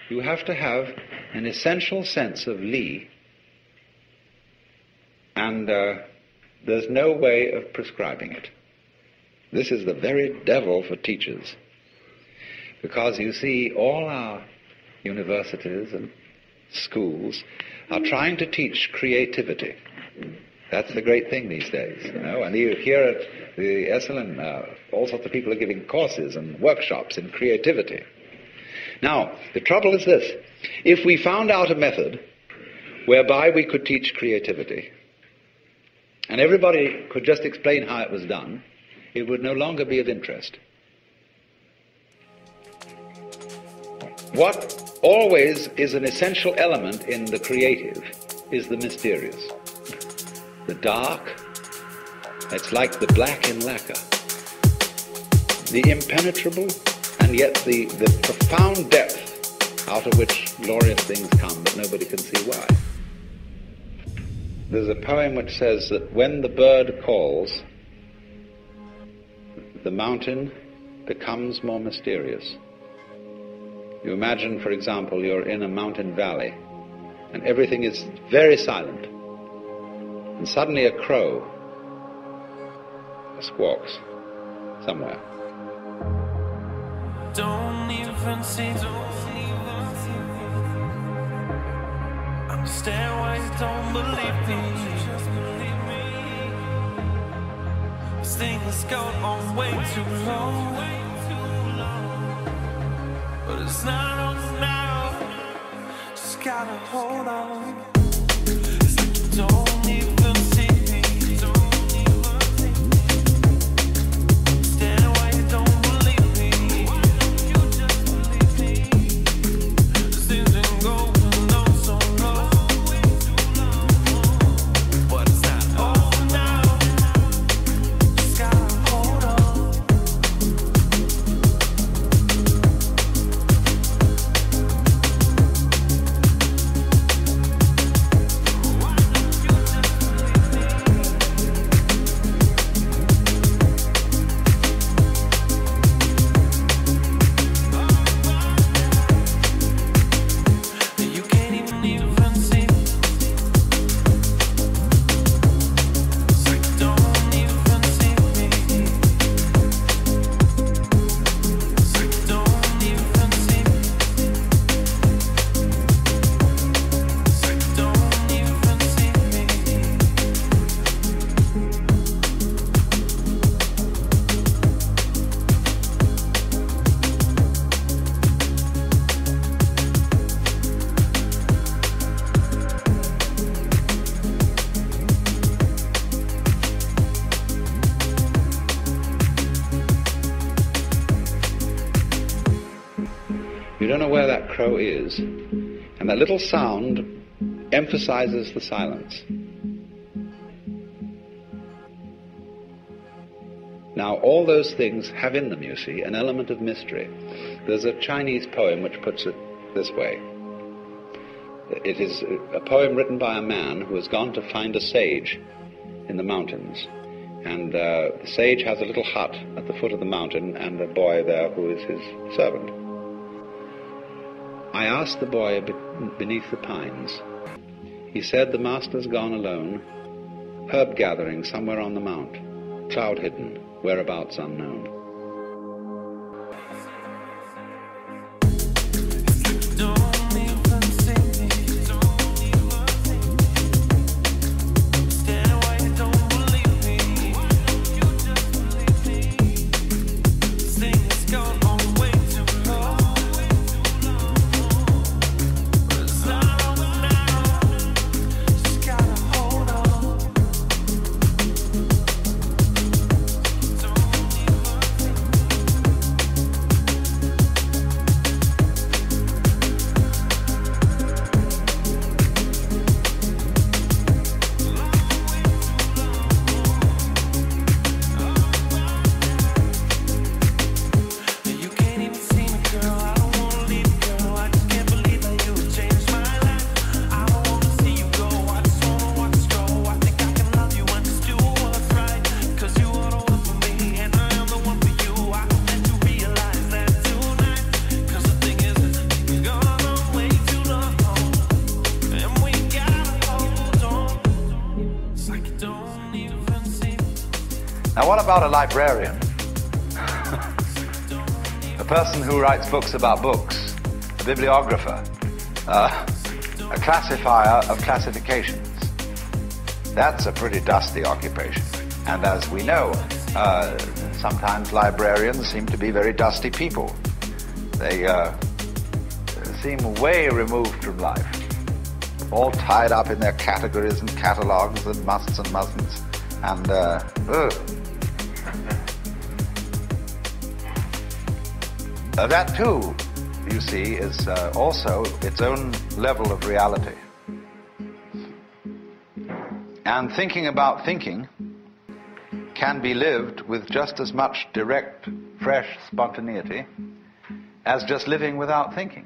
you have to have an essential sense of Li, and there's no way of prescribing it. This is the very devil for teachers, because you see all our universities and schools are trying to teach creativity. That's the great thing these days, you know. And you hear at the Esalen, all sorts of people are giving courses and workshops in creativity. Now, the trouble is this. If we found out a method whereby we could teach creativity, and everybody could just explain how it was done, it would no longer be of interest. What always is an essential element in the creative is the mysterious. The dark, it's like the black in lacquer. The impenetrable, and yet the profound depth out of which glorious things come, but nobody can see why. There's a poem which says that when the bird calls, the mountain becomes more mysterious. You imagine, for example, you're in a mountain valley, and everything is very silent. And suddenly a crow squawks somewhere. Don't even see, understand why you don't believe me. This thing has gone on way too long, but it's not on now. Just gotta hold on. It's like you don't even see me. Understand why you don't believe me. You just believe me. This thing's been going on so long, but it's not over now. Just gotta hold on. You can't even see me. So you don't even see me. So you don't even see me. So you don't even see me. You don't know where that crow is, and that little sound emphasizes the silence. Now, all those things have in them, you see, an element of mystery. There's a Chinese poem which puts it this way. It is a poem written by a man who has gone to find a sage in the mountains. And the sage has a little hut at the foot of the mountain, and a boy there who is his servant. I asked the boy beneath the pines. He said, the master's gone alone, herb gathering somewhere on the mount, cloud hidden, whereabouts unknown. Don't even see me. Understand why you don't believe me. You just believe me. This thing has gone on way too long. But it's not over now. Just gotta hold on. Don't even Now, what about a librarian? A person who writes books about books, a bibliographer, a classifier of classifications. That's a pretty dusty occupation. And as we know, sometimes librarians seem to be very dusty people. They seem way removed from life, all tied up in their categories and catalogues and musts and mustn'ts. And, that too, you see, is also its own level of reality. And thinking about thinking can be lived with just as much direct, fresh spontaneity as just living without thinking.